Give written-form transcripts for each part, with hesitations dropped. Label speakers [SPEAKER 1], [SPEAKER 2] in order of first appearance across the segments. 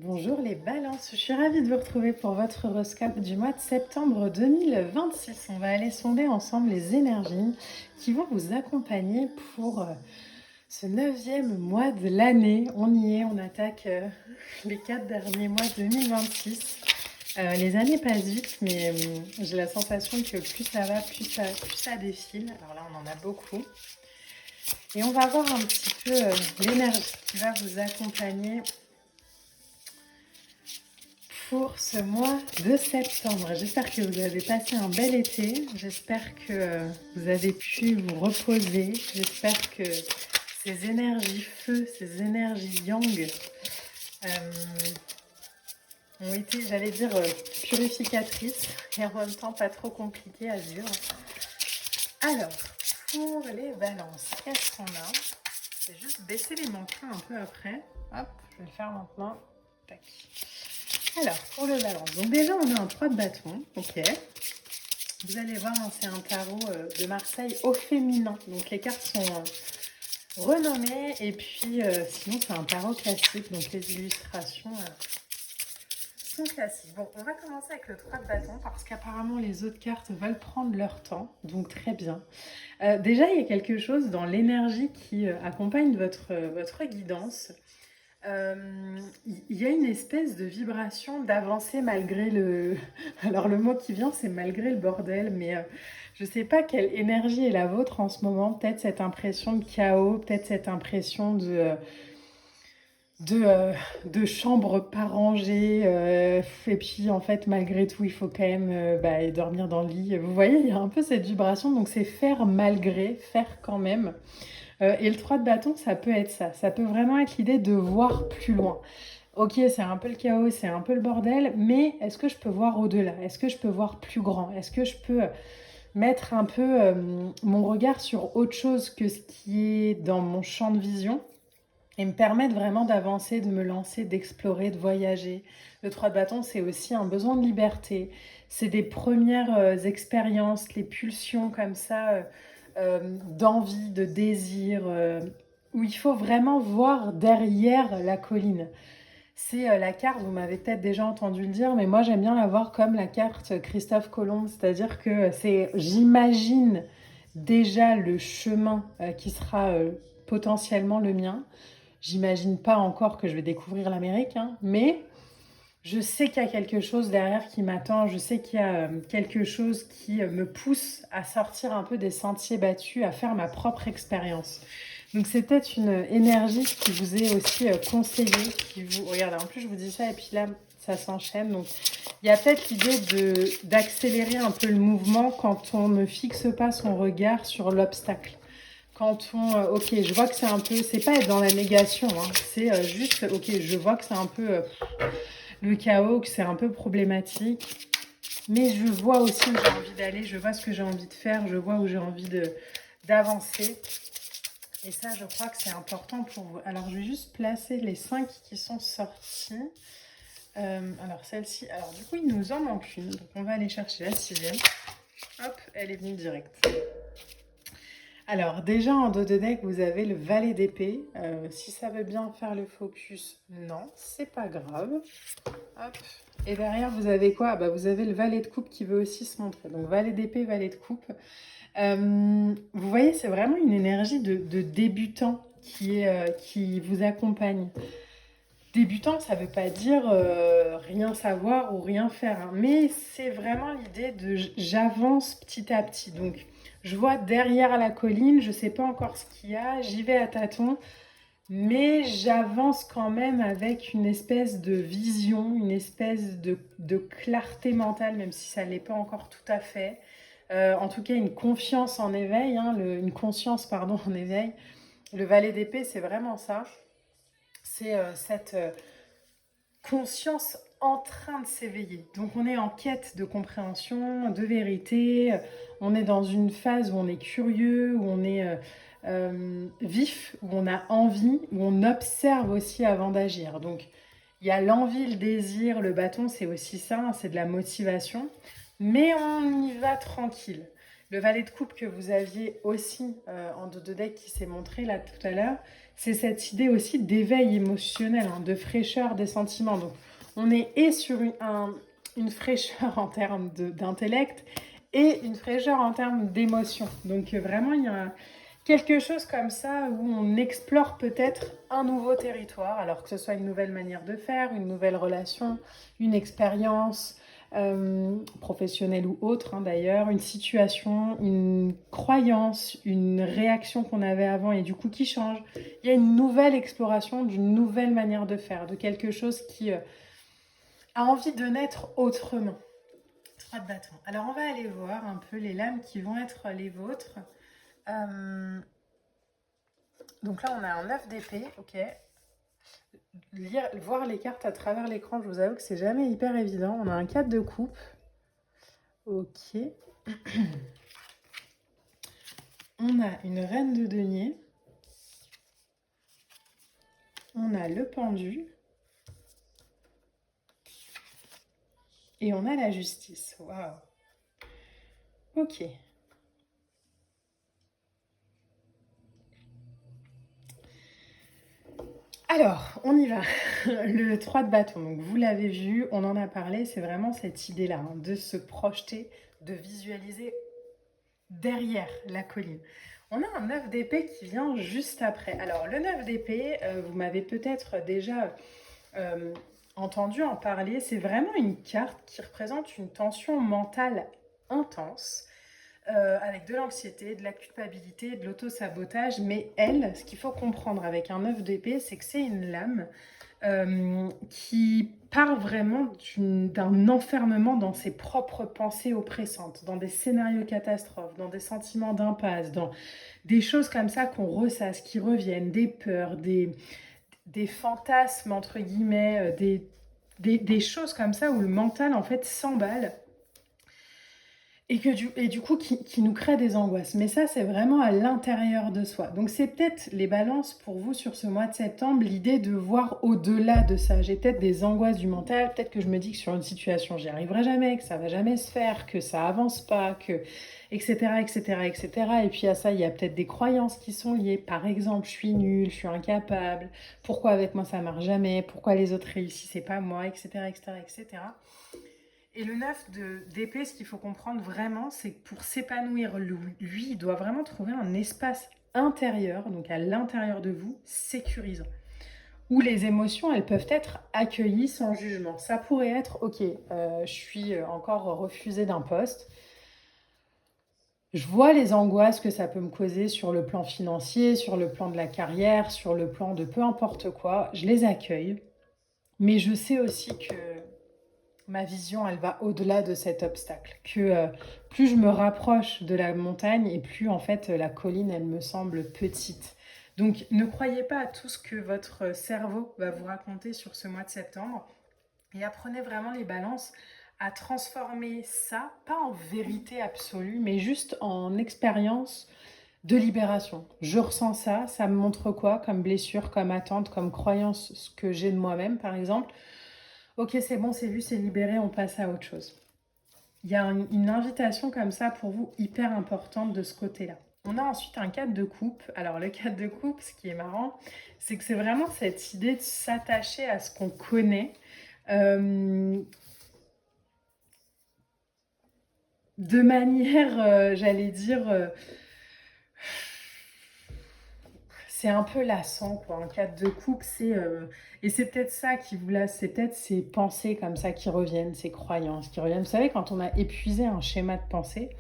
[SPEAKER 1] Bonjour les balances, je suis ravie de vous retrouver pour votre horoscope du mois de septembre 2026. On va aller sonder ensemble les énergies qui vont vous accompagner pour ce 9e mois de l'année. On y est, on attaque les 4 derniers mois 2026. Les années passent vite, mais j'ai la sensation que plus ça va, plus ça défile. Alors là, on en a beaucoup. Et on va voir un petit peu l'énergie qui va vous accompagner pour ce mois de septembre. J'espère que vous avez passé un bel été. J'espère que vous avez pu vous reposer. J'espère que ces énergies feu, ces énergies yang ont été, j'allais dire, purificatrices et en même temps pas trop compliquées à vivre. Alors, pour les balances, qu'est-ce qu'on a? Je vais juste baisser les manteaux un peu après. Hop, je vais le faire maintenant. Tac. Alors, pour le balance, donc déjà on a un 3 de bâton, ok. Vous allez voir, hein, c'est un tarot de Marseille au féminin. Donc les cartes sont renommées et puis sinon c'est un tarot classique, donc les illustrations sont classiques. Bon, on va commencer avec le 3 de bâton parce qu'apparemment les autres cartes veulent prendre leur temps, donc très bien. Déjà, il y a quelque chose dans l'énergie qui accompagne votre guidance. Il y a une espèce de vibration d'avancée malgré le... Alors le mot qui vient, c'est malgré le bordel, mais je ne sais pas quelle énergie est la vôtre en ce moment. Peut-être cette impression de chaos, peut-être cette impression de chambre pas rangée. Et puis en fait, malgré tout, il faut quand même dormir dans le lit. Vous voyez, il y a un peu cette vibration, donc c'est faire malgré, faire quand même. Et le 3 de bâton, ça peut être ça. Ça peut vraiment être l'idée de voir plus loin. Ok, c'est un peu le chaos, c'est un peu le bordel, mais est-ce que je peux voir au-delà? Est-ce que je peux voir plus grand? Est-ce que je peux mettre un peu mon regard sur autre chose que ce qui est dans mon champ de vision et me permettre vraiment d'avancer, de me lancer, d'explorer, de voyager? Le 3 de bâton, c'est aussi un besoin de liberté. C'est des premières expériences, les pulsions comme ça, d'envie, de désir, où il faut vraiment voir derrière la colline. C'est la carte, vous m'avez peut-être déjà entendu le dire, mais moi j'aime bien la voir comme la carte Christophe Colomb, c'est-à-dire que j'imagine déjà le chemin qui sera potentiellement le mien. J'imagine pas encore que je vais découvrir l'Amérique, hein, mais je sais qu'il y a quelque chose derrière qui m'attend, je sais qu'il y a quelque chose qui me pousse à sortir un peu des sentiers battus, à faire ma propre expérience. Donc c'est peut-être une énergie qui vous est aussi conseillée, qui vous... Regardez, en plus je vous dis ça et puis là ça s'enchaîne. Donc il y a peut-être l'idée d'accélérer un peu le mouvement quand on ne fixe pas son regard sur l'obstacle. Quand on... ok, je vois que c'est un peu... C'est pas être dans la négation, hein, c'est juste... Ok, je vois que c'est un peu... le chaos, que c'est un peu problématique. Mais je vois aussi où j'ai envie d'aller, je vois ce que j'ai envie de faire, je vois où j'ai envie d'avancer. Et ça, je crois que c'est important pour vous. Alors, je vais juste placer les 5 qui sont sortis. Alors, celle-ci... Alors, du coup, il nous en manque une. Donc, on va aller chercher la 6e. Hop, elle est venue direct. Alors, déjà en dos de deck, vous avez le valet d'épée. Si ça veut bien faire le focus, non, c'est pas grave. Hop. Et derrière, vous avez quoi? Vous avez le valet de coupe qui veut aussi se montrer. Donc, valet d'épée, valet de coupe. Vous voyez, c'est vraiment une énergie de débutant qui vous accompagne. Débutant, ça ne veut pas dire rien savoir ou rien faire, hein, mais c'est vraiment l'idée de j'avance petit à petit. Donc, je vois derrière la colline, je ne sais pas encore ce qu'il y a, j'y vais à tâtons, mais j'avance quand même avec une espèce de vision, une espèce de clarté mentale, même si ça ne l'est pas encore tout à fait. En tout cas, une confiance en éveil, hein, une conscience, pardon, en éveil. Le valet d'épée, c'est vraiment ça. C'est cette conscience en train de s'éveiller. Donc on est en quête de compréhension, de vérité, on est dans une phase où on est curieux, où on est vif, où on a envie, où on observe aussi avant d'agir. Donc il y a l'envie, le désir, le bâton, c'est aussi ça, hein, c'est de la motivation, mais on y va tranquille. Le valet de coupe que vous aviez aussi en dos de deck qui s'est montré là tout à l'heure, c'est cette idée aussi d'éveil émotionnel, hein, de fraîcheur des sentiments. Donc, on est et sur une fraîcheur en termes d'intellect et une fraîcheur en termes d'émotion. Donc, vraiment, il y a quelque chose comme ça où on explore peut-être un nouveau territoire, alors que ce soit une nouvelle manière de faire, une nouvelle relation, une expérience professionnelle ou autre, hein, d'ailleurs, une situation, une croyance, une réaction qu'on avait avant et du coup qui change. Il y a une nouvelle exploration d'une nouvelle manière de faire, de quelque chose qui a envie de naître autrement. 3 de bâton. Alors on va aller voir un peu les lames qui vont être les vôtres. Donc là on a un 9 d'épée, ok. Voir les cartes à travers l'écran, je vous avoue que c'est jamais hyper évident. On a un 4 de coupe. Ok. On a une reine de denier. On a le pendu. Et on a la justice. Waouh. Ok. Alors, on y va. Le 3 de bâton, donc vous l'avez vu, on en a parlé, c'est vraiment cette idée-là, hein, de se projeter, de visualiser derrière la colline. On a un 9 d'épée qui vient juste après. Alors, le 9 d'épée, vous m'avez peut-être déjà entendu en parler, c'est vraiment une carte qui représente une tension mentale intense, avec de l'anxiété, de la culpabilité, de l'auto-sabotage. Mais elle, ce qu'il faut comprendre avec un 9 d'épée, c'est que c'est une lame qui part vraiment d'un enfermement dans ses propres pensées oppressantes, dans des scénarios catastrophes, dans des sentiments d'impasse, dans des choses comme ça qu'on ressasse, qui reviennent, des peurs, des fantasmes, entre guillemets, des choses comme ça où le mental, en fait, s'emballe et du coup, qui nous crée des angoisses. Mais ça, c'est vraiment à l'intérieur de soi. Donc, c'est peut-être les balances pour vous sur ce mois de septembre, l'idée de voir au-delà de ça. J'ai peut-être des angoisses du mental, peut-être que je me dis que sur une situation, j'y arriverai jamais, que ça va jamais se faire, que ça avance pas, que etc., etc., etc. Et puis à ça, il y a peut-être des croyances qui sont liées. Par exemple, je suis nulle, je suis incapable, pourquoi avec moi ça marche jamais, pourquoi les autres réussissent et pas moi, etc., etc., etc. Et le 9 d'épée, ce qu'il faut comprendre vraiment, c'est que pour s'épanouir, lui, il doit vraiment trouver un espace intérieur, donc à l'intérieur de vous, sécurisant, où les émotions, elles peuvent être accueillies sans jugement. Ça pourrait être, ok, je suis encore refusée d'un poste, je vois les angoisses que ça peut me causer sur le plan financier, sur le plan de la carrière, sur le plan de peu importe quoi, je les accueille, mais je sais aussi que ma vision, elle va au-delà de cet obstacle. Que plus je me rapproche de la montagne et plus en fait la colline, elle me semble petite. Donc ne croyez pas à tout ce que votre cerveau va vous raconter sur ce mois de septembre et apprenez vraiment les balances à transformer ça, pas en vérité absolue, mais juste en expérience de libération. Je ressens ça, ça me montre quoi comme blessure, comme attente, comme croyance, ce que j'ai de moi-même par exemple. Ok, c'est bon, c'est vu, c'est libéré, on passe à autre chose. Il y a une invitation comme ça pour vous hyper importante de ce côté-là. On a ensuite un 4 de coupe. Alors le 4 de coupe, ce qui est marrant, c'est que c'est vraiment cette idée de s'attacher à ce qu'on connaît. De manière, j'allais dire, c'est un peu lassant, quoi. Un 4 de coupe, c'est... et c'est peut-être ça qui vous lasse, c'est peut-être ces pensées comme ça qui reviennent, ces croyances qui reviennent. Vous savez, quand on a épuisé un schéma de pensée,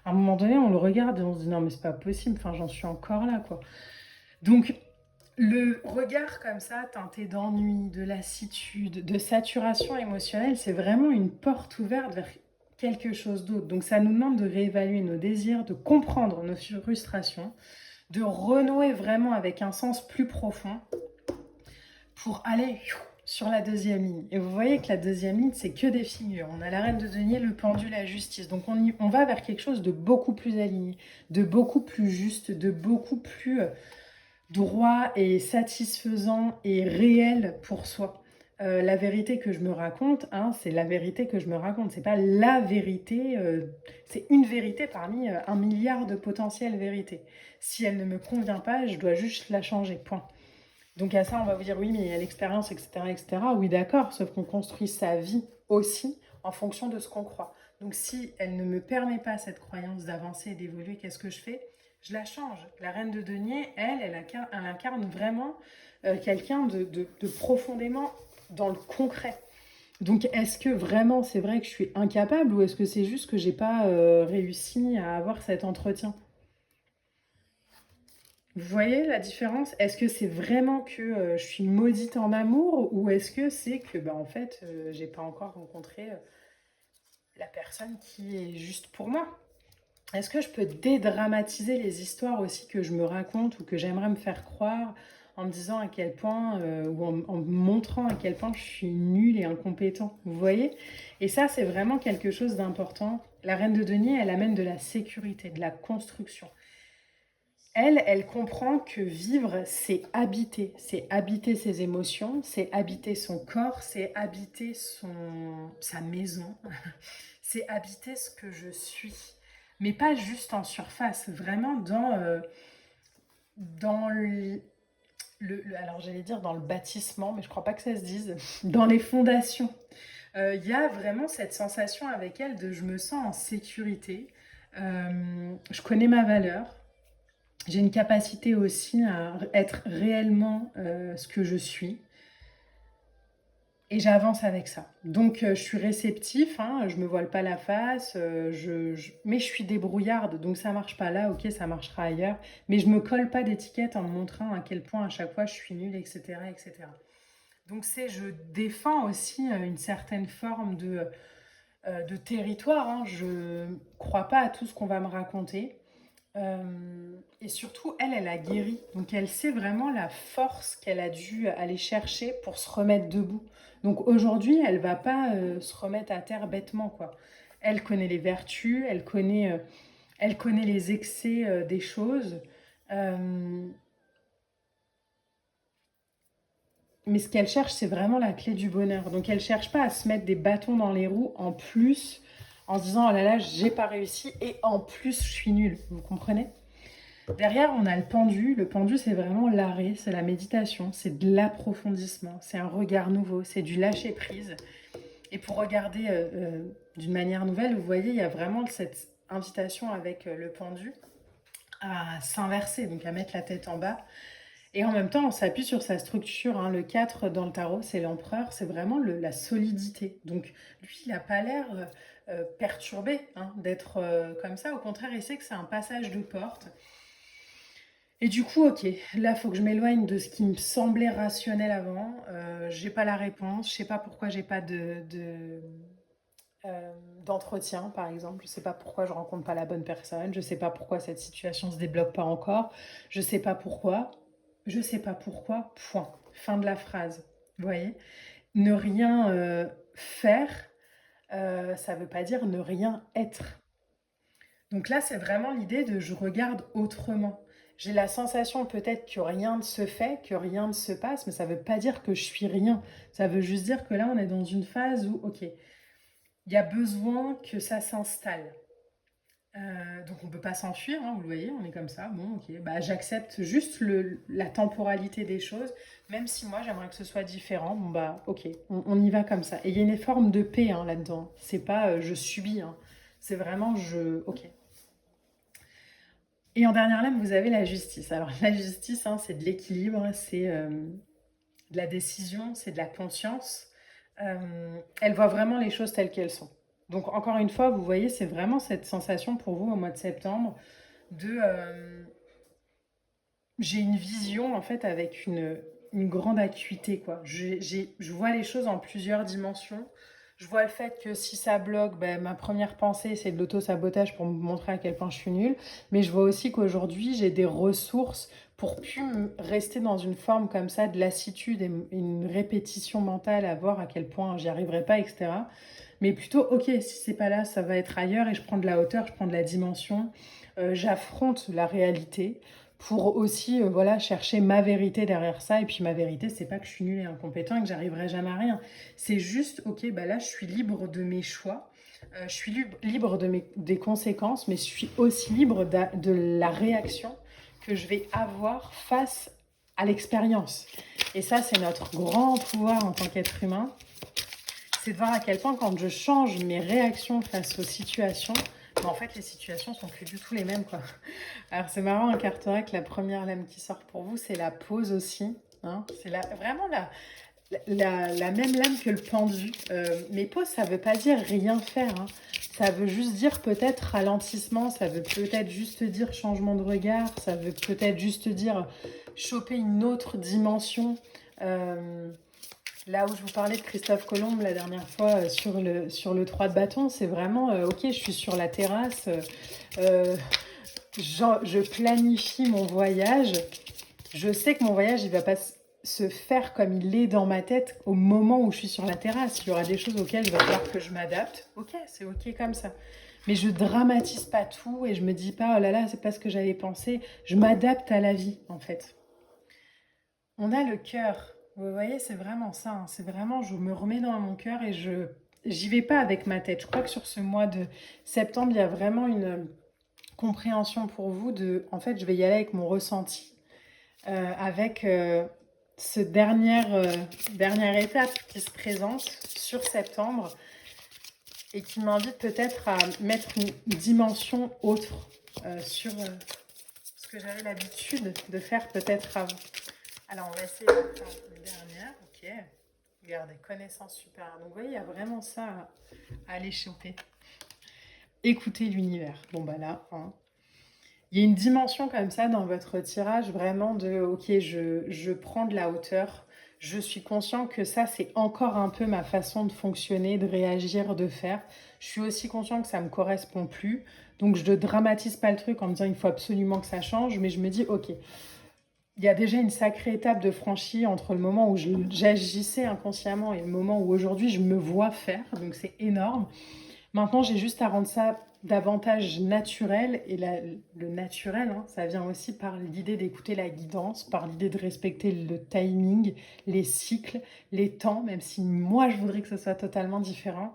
[SPEAKER 1] à un moment donné, on le regarde et on se dit non, mais c'est pas possible, enfin, j'en suis encore là, quoi. Donc, le regard comme ça, teinté d'ennui, de lassitude, de saturation émotionnelle, c'est vraiment une porte ouverte vers quelque chose d'autre. Donc, ça nous demande de réévaluer nos désirs, de comprendre nos frustrations, de renouer vraiment avec un sens plus profond pour aller sur la deuxième ligne. Et vous voyez que la deuxième ligne, c'est que des figures. On a la reine de denier, le pendu, la justice. Donc on va vers quelque chose de beaucoup plus aligné, de beaucoup plus juste, de beaucoup plus droit et satisfaisant et réel pour soi. La vérité que je me raconte, hein, c'est la vérité que je me raconte. C'est pas la vérité, c'est une vérité parmi un milliard de potentielles vérités. Si elle ne me convient pas, je dois juste la changer, point. Donc à ça, on va vous dire oui, mais il y a l'expérience, etc., etc. Oui, d'accord, sauf qu'on construit sa vie aussi en fonction de ce qu'on croit. Donc si elle ne me permet pas cette croyance d'avancer et d'évoluer, qu'est-ce que je fais? Je la change. La reine de denier, elle incarne vraiment quelqu'un de profondément dans le concret. Donc est-ce que vraiment c'est vrai que je suis incapable ou est-ce que c'est juste que j'ai pas réussi à avoir cet entretien? Vous voyez la différence? Est-ce que c'est vraiment que je suis maudite en amour ou est-ce que c'est que bah, en fait j'ai pas encore rencontré la personne qui est juste pour moi? Est-ce que je peux dédramatiser les histoires aussi que je me raconte ou que j'aimerais me faire croire en me disant à quel point ou en me montrant à quel point je suis nulle et incompétent? Vous voyez? Et ça c'est vraiment quelque chose d'important. La reine de denier, elle amène de la sécurité, de la construction. Elle comprend que vivre, c'est habiter ses émotions, c'est habiter son corps, c'est habiter sa maison, c'est habiter ce que je suis. Mais pas juste en surface, vraiment dans alors j'allais dire dans le bâtissement, mais je crois pas que ça se dise, dans les fondations. Il y a vraiment cette sensation avec elle de je me sens en sécurité, je connais ma valeur, j'ai une capacité aussi à être réellement ce que je suis. Et j'avance avec ça. Donc je suis réceptif, hein, je me voile pas la face, mais je suis débrouillarde, donc ça marche pas là, ok, ça marchera ailleurs. Mais je me colle pas d'étiquette en me montrant à quel point à chaque fois je suis nulle, etc. etc. Donc je défends aussi une certaine forme de territoire, hein. Je crois pas à tout ce qu'on va me raconter. Et surtout, elle a guéri. Donc, elle sait vraiment la force qu'elle a dû aller chercher pour se remettre debout. Donc, aujourd'hui, elle va pas se remettre à terre bêtement, quoi. Elle connaît les vertus, elle connaît les excès des choses. Euh, mais ce qu'elle cherche, c'est vraiment la clé du bonheur. Donc, elle cherche pas à se mettre des bâtons dans les roues en plus, en se disant, oh là là, j'ai pas réussi et en plus, je suis nulle. Vous comprenez? Derrière, on a le pendu. Le pendu, c'est vraiment l'arrêt, c'est la méditation, c'est de l'approfondissement, c'est un regard nouveau, c'est du lâcher-prise. Et pour regarder d'une manière nouvelle, vous voyez, il y a vraiment cette invitation avec le pendu à s'inverser, donc à mettre la tête en bas. Et en même temps, on s'appuie sur sa structure, hein. Le 4 dans le tarot, c'est l'empereur, c'est vraiment la solidité. Donc lui, il n'a pas l'air perturbé, hein, d'être comme ça. Au contraire, il sait que c'est un passage de porte. Et du coup, ok, là, il faut que je m'éloigne de ce qui me semblait rationnel avant. J'ai pas la réponse, je sais pas pourquoi j'ai pas d'entretien, par exemple. Je sais pas pourquoi je rencontre pas la bonne personne. Je sais pas pourquoi cette situation se débloque pas encore. Je sais pas pourquoi. Je sais pas pourquoi. Point. Fin de la phrase. Vous voyez? Ne rien faire, ça veut pas dire ne rien être. Donc là, c'est vraiment l'idée de je regarde autrement. J'ai la sensation peut-être que rien ne se fait, que rien ne se passe, mais ça ne veut pas dire que je suis rien. Ça veut juste dire que là, on est dans une phase où, ok, il y a besoin que ça s'installe. Donc on ne peut pas s'enfuir, hein, vous le voyez, on est comme ça. Bon, ok, bah, j'accepte juste la temporalité des choses, même si moi j'aimerais que ce soit différent. Bon bah ok, on y va comme ça. Et il y a une forme de paix, hein, là-dedans. C'est pas je subis, hein. C'est vraiment ok. Et en dernière lame, vous avez la justice. Alors la justice, hein, c'est de l'équilibre, c'est de la décision, c'est de la conscience. Elle voit vraiment les choses telles qu'elles sont. Donc encore une fois, vous voyez, c'est vraiment cette sensation pour vous au mois de septembre de j'ai une vision en fait avec une grande acuité, quoi. Je vois les choses en plusieurs dimensions. Je vois le fait que si ça bloque, ben, ma première pensée, c'est de l'auto-sabotage pour me montrer à quel point je suis nulle. Mais je vois aussi qu'aujourd'hui, j'ai des ressources pour plus rester dans une forme comme ça de lassitude et une répétition mentale à voir à quel point j'y arriverai pas, etc. Mais plutôt, ok, si c'est pas là, ça va être ailleurs et je prends de la hauteur, je prends de la dimension. J'affronte la réalité pour aussi voilà, chercher ma vérité derrière ça. Et puis ma vérité, c'est pas que je suis nulle et incompétent et que j'arriverai jamais à rien. C'est juste, ok, bah là, je suis libre de mes choix, je suis libre des conséquences, mais je suis aussi libre de la réaction que je vais avoir face à l'expérience. Et ça, c'est notre grand pouvoir en tant qu'être humain. C'est de voir à quel point quand je change mes réactions face aux situations, ben en fait, les situations sont plus du tout les mêmes, quoi. Alors, c'est marrant, un carterac, la première lame qui sort pour vous, c'est la pause aussi. Hein. C'est vraiment la même lame que le pendu. Mais pause, ça veut pas dire rien faire. Hein. Ça veut juste dire peut-être ralentissement, ça veut peut-être juste dire changement de regard, ça veut peut-être juste dire choper une autre dimension. Là où je vous parlais de Christophe Colomb la dernière fois sur le 3 de bâton, c'est vraiment, ok, je suis sur la terrasse, euh, je planifie mon voyage, je sais que mon voyage, il va pas se faire comme il est dans ma tête au moment où je suis sur la terrasse. Il y aura des choses auxquelles il va falloir que je m'adapte. Ok, c'est ok comme ça. Mais je dramatise pas tout et je me dis pas, oh là là, c'est pas ce que j'avais pensé. Je m'adapte à la vie, en fait. On a le cœur. Vous voyez, c'est vraiment ça. Hein. C'est vraiment, je me remets dans mon cœur et j'y vais pas avec ma tête. Je crois que sur ce mois de septembre, il y a vraiment une compréhension pour vous de, en fait, je vais y aller avec mon ressenti, avec dernière étape qui se présente sur septembre et qui m'invite peut-être à mettre une dimension autre sur ce que j'avais l'habitude de faire peut-être avant. Alors, on va essayer de faire une dernière. Ok. Regardez, connaissance supérieure. Donc, vous voyez, il y a vraiment ça à aller choper. Écoutez l'univers. Bon, bah là, hein. Il y a une dimension comme ça dans votre tirage, vraiment de, ok, je prends de la hauteur. Je suis conscient que ça, c'est encore un peu ma façon de fonctionner, de réagir, de faire. Je suis aussi conscient que ça ne me correspond plus. Donc, je ne dramatise pas le truc en me disant, il faut absolument que ça change. Mais je me dis, ok, il y a déjà une sacrée étape de franchie entre le moment où j'agissais inconsciemment et le moment où aujourd'hui je me vois faire. Donc c'est énorme. Maintenant, j'ai juste à rendre ça davantage naturel. Et le naturel, hein, ça vient aussi par l'idée d'écouter la guidance, par l'idée de respecter le timing, les cycles, les temps, même si moi je voudrais que ce soit totalement différent.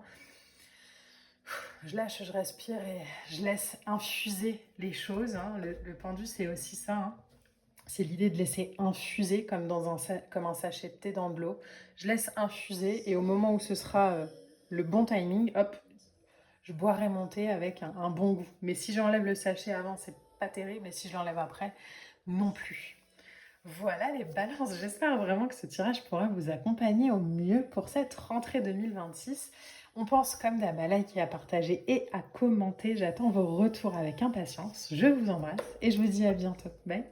[SPEAKER 1] Je lâche, je respire et je laisse infuser les choses. Hein. Le pendu, c'est aussi ça. Hein. C'est l'idée de laisser infuser comme un sachet de thé dans de l'eau. Je laisse infuser et au moment où ce sera le bon timing, hop, je boirai mon thé avec un bon goût. Mais si j'enlève le sachet avant, c'est pas terrible. Et si je l'enlève après, non plus. Voilà les balances. J'espère vraiment que ce tirage pourra vous accompagner au mieux pour cette rentrée 2026. On pense comme d'hab à liker, à partager et à commenter. J'attends vos retours avec impatience. Je vous embrasse et je vous dis à bientôt. Bye.